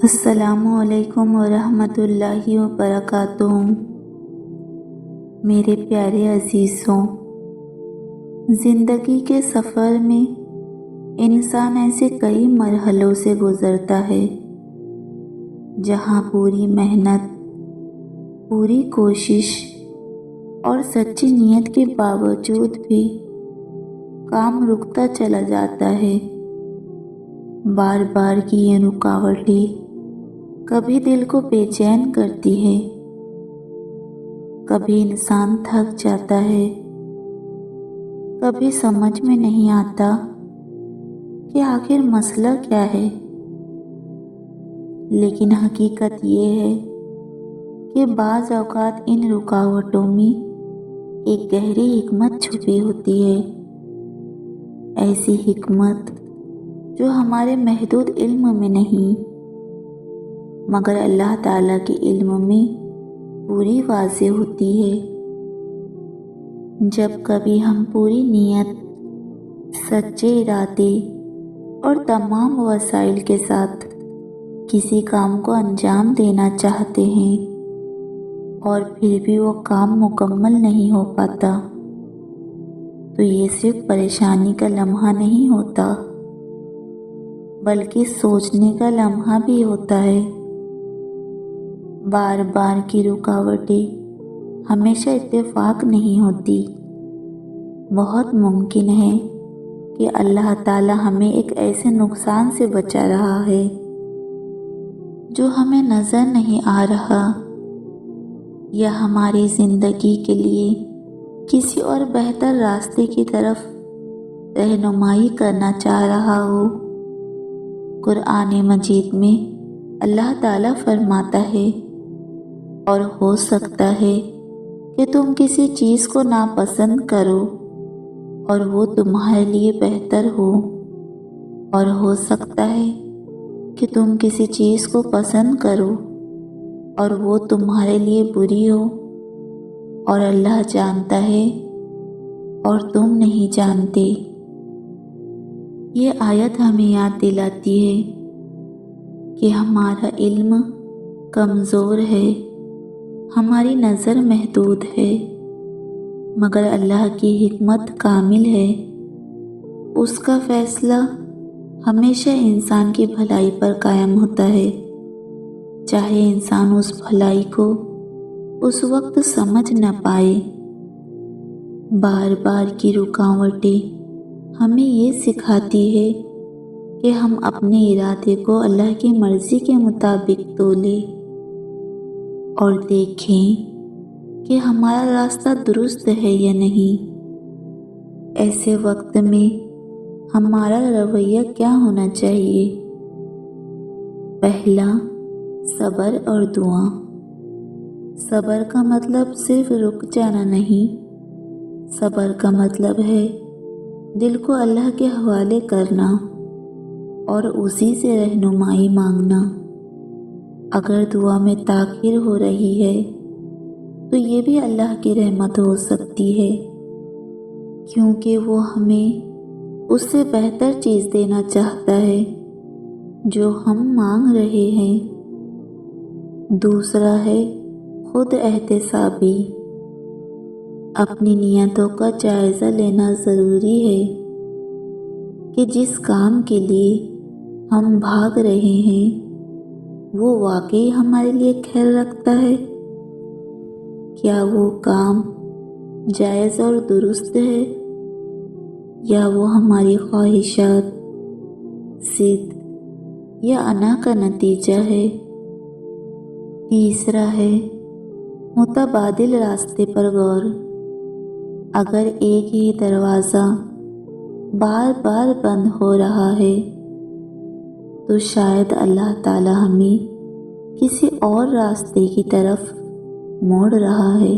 السلام علیکم ورحمۃ اللہ وبرکاتہ۔ میرے پیارے عزیزوں، زندگی کے سفر میں انسان ایسے کئی مرحلوں سے گزرتا ہے جہاں پوری محنت، پوری کوشش اور سچی نیت کے باوجود بھی کام رکتا چلا جاتا ہے۔ بار بار کی یہ رکاوٹیں کبھی دل کو بے چین کرتی ہے، کبھی انسان تھک جاتا ہے، کبھی سمجھ میں نہیں آتا کہ آخر مسئلہ کیا ہے۔ لیکن حقیقت یہ ہے کہ بعض اوقات ان رکاوٹوں میں ایک گہری حکمت چھپی ہوتی ہے، ایسی حکمت جو ہمارے محدود علم میں نہیں مگر اللہ تعالیٰ کے علم میں پوری واضح ہوتی ہے۔ جب کبھی ہم پوری نیت، سچے ارادے اور تمام وسائل کے ساتھ کسی کام کو انجام دینا چاہتے ہیں اور پھر بھی وہ کام مکمل نہیں ہو پاتا، تو یہ صرف پریشانی کا لمحہ نہیں ہوتا بلکہ سوچنے کا لمحہ بھی ہوتا ہے۔ بار بار کی رکاوٹیں ہمیشہ اتفاق نہیں ہوتی۔ بہت ممکن ہے کہ اللہ تعالی ہمیں ایک ایسے نقصان سے بچا رہا ہے جو ہمیں نظر نہیں آ رہا، یا ہماری زندگی کے لیے کسی اور بہتر راستے کی طرف رہنمائی کرنا چاہ رہا ہو۔ قرآن مجید میں اللہ تعالیٰ فرماتا ہے، اور ہو سکتا ہے کہ تم کسی چیز کو ناپسند کرو اور وہ تمہارے لیے بہتر ہو، اور ہو سکتا ہے کہ تم کسی چیز کو پسند کرو اور وہ تمہارے لیے بری ہو، اور اللہ جانتا ہے اور تم نہیں جانتے۔ یہ آیت ہمیں یاد دلاتی ہے کہ ہمارا علم کمزور ہے، ہماری نظر محدود ہے، مگر اللہ کی حکمت کامل ہے۔ اس کا فیصلہ ہمیشہ انسان کی بھلائی پر قائم ہوتا ہے، چاہے انسان اس بھلائی کو اس وقت سمجھ نہ پائے۔ بار بار کی رکاوٹیں ہمیں یہ سکھاتی ہے کہ ہم اپنے ارادے کو اللہ کی مرضی کے مطابق تولیں اور دیکھیں کہ ہمارا راستہ درست ہے یا نہیں۔ ایسے وقت میں ہمارا رویہ کیا ہونا چاہیے؟ پہلا، صبر اور دعا۔ صبر کا مطلب صرف رک جانا نہیں، صبر کا مطلب ہے دل کو اللہ کے حوالے کرنا اور اسی سے رہنمائی مانگنا۔ اگر دعا میں تاخیر ہو رہی ہے تو یہ بھی اللہ کی رحمت ہو سکتی ہے، کیونکہ وہ ہمیں اس سے بہتر چیز دینا چاہتا ہے جو ہم مانگ رہے ہیں۔ دوسرا ہے خود احتسابی۔ اپنی نیتوں کا جائزہ لینا ضروری ہے کہ جس کام کے لیے ہم بھاگ رہے ہیں وہ واقعی ہمارے لیے خیر رکھتا ہے۔ کیا وہ کام جائز اور درست ہے، یا وہ ہماری خواہشات، ضد یا انا کا نتیجہ ہے؟ تیسرا ہے متبادل راستے پر غور۔ اگر ایک ہی دروازہ بار بار بند ہو رہا ہے تو شاید اللہ تعالی ہمیں کسی اور راستے کی طرف موڑ رہا ہے،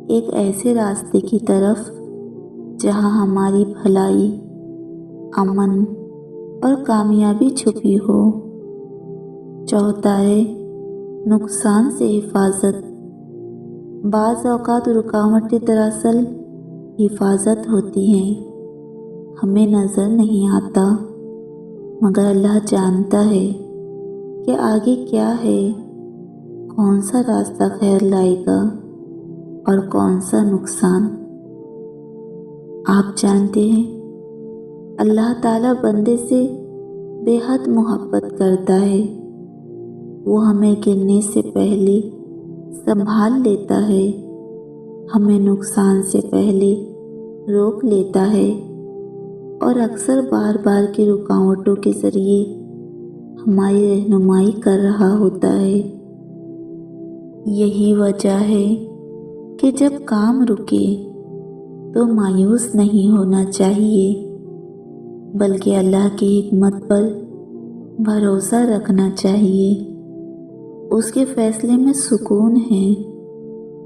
ایک ایسے راستے کی طرف جہاں ہماری بھلائی، امن اور کامیابی چھپی ہو۔ چوتھا ہے نقصان سے حفاظت۔ بعض اوقات رکاوٹیں دراصل حفاظت ہوتی ہیں، ہمیں نظر نہیں آتا مگر اللہ جانتا ہے کہ آگے کیا ہے، کون سا راستہ خیر لائے گا اور کون سا نقصان۔ آپ جانتے ہیں اللہ تعالیٰ بندے سے بے حد محبت کرتا ہے، وہ ہمیں گرنے سے پہلے سنبھال لیتا ہے، ہمیں نقصان سے پہلے روک لیتا ہے اور اکثر بار بار کی رکاوٹوں کے ذریعے ہماری رہنمائی کر رہا ہوتا ہے۔ یہی وجہ ہے کہ جب کام رکے تو مایوس نہیں ہونا چاہیے، بلکہ اللہ کی حکمت پر بھروسہ رکھنا چاہیے۔ اس کے فیصلے میں سکون ہے،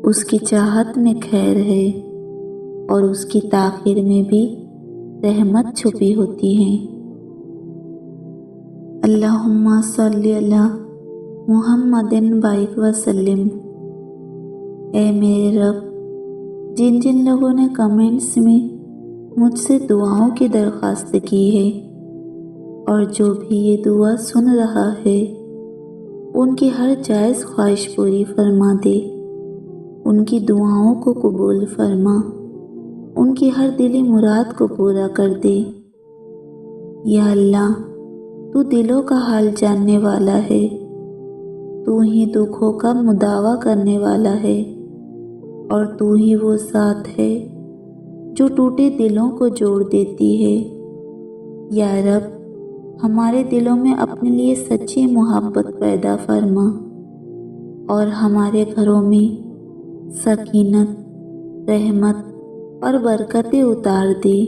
اس کی چاہت میں خیر ہے اور اس کی تاخیر میں بھی رحمت چھپی ہوتی ہے۔ اللہم صلی علی محمد بارک وسلم۔ اے میرے رب، جن جن لوگوں نے کمنٹس میں مجھ سے دعاؤں کی درخواست کی ہے اور جو بھی یہ دعا سن رہا ہے، ان کی ہر جائز خواہش پوری فرما دے، ان کی دعاؤں کو قبول فرما، ان کی ہر دلی مراد کو پورا کر دے۔ یا اللہ، تو دلوں کا حال جاننے والا ہے، تو ہی دکھوں کا مداوا کرنے والا ہے، اور تو ہی وہ ذات ہے جو ٹوٹے دلوں کو جوڑ دیتی ہے۔ یا رب، ہمارے دلوں میں اپنے لیے سچی محبت پیدا فرما اور ہمارے گھروں میں سکینت، رحمت اور برکتیں اتار دے۔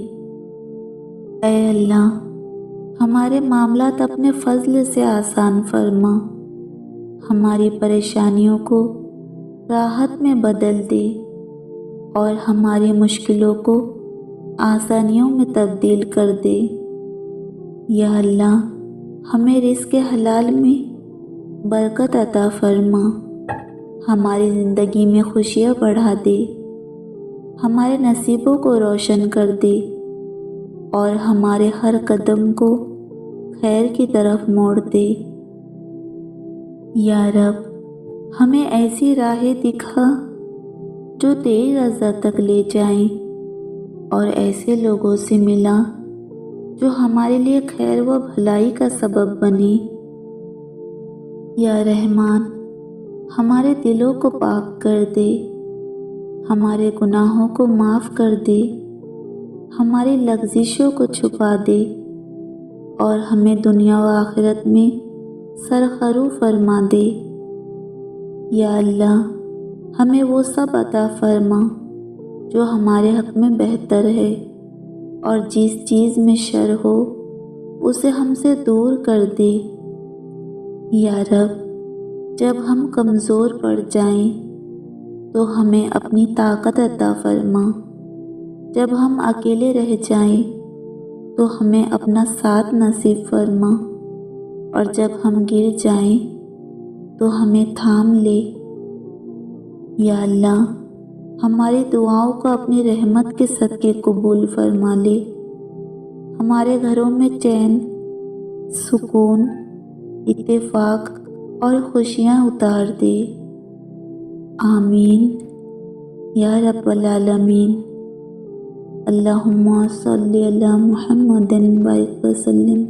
اے اللہ، ہمارے معاملات اپنے فضل سے آسان فرما، ہماری پریشانیوں کو راحت میں بدل دے اور ہماری مشکلوں کو آسانیوں میں تبدیل کر دے۔ یا اللہ، ہمیں رزق حلال میں برکت عطا فرما، ہماری زندگی میں خوشیاں بڑھا دے، ہمارے نصیبوں کو روشن کر دے اور ہمارے ہر قدم کو خیر کی طرف موڑ دے۔ یا رب، ہمیں ایسی راہیں دکھا جو تیری رضا تک لے جائیں اور ایسے لوگوں سے ملا جو ہمارے لیے خیر و بھلائی کا سبب بنے۔ یا رحمان، ہمارے دلوں کو پاک کر دے، ہمارے گناہوں کو معاف کر دے، ہماری لغزشوں کو چھپا دے اور ہمیں دنیا و آخرت میں سرخرو فرما دے۔ یا اللہ، ہمیں وہ سب عطا فرما جو ہمارے حق میں بہتر ہے، اور جس چیز میں شر ہو اسے ہم سے دور کر دے۔ یا رب، جب ہم کمزور پڑ جائیں تو ہمیں اپنی طاقت عطا فرما، جب ہم اکیلے رہ جائیں تو ہمیں اپنا ساتھ نصیب فرما، اور جب ہم گر جائیں تو ہمیں تھام لے۔ یا اللہ، ہماری دعاؤں کو اپنی رحمت کے صدقے قبول فرما لے، ہمارے گھروں میں چین، سکون، اتفاق اور خوشیاں اتار دے۔ آمین یا رب العالمین۔ اللہم صلی علی محمد بارک وسلم۔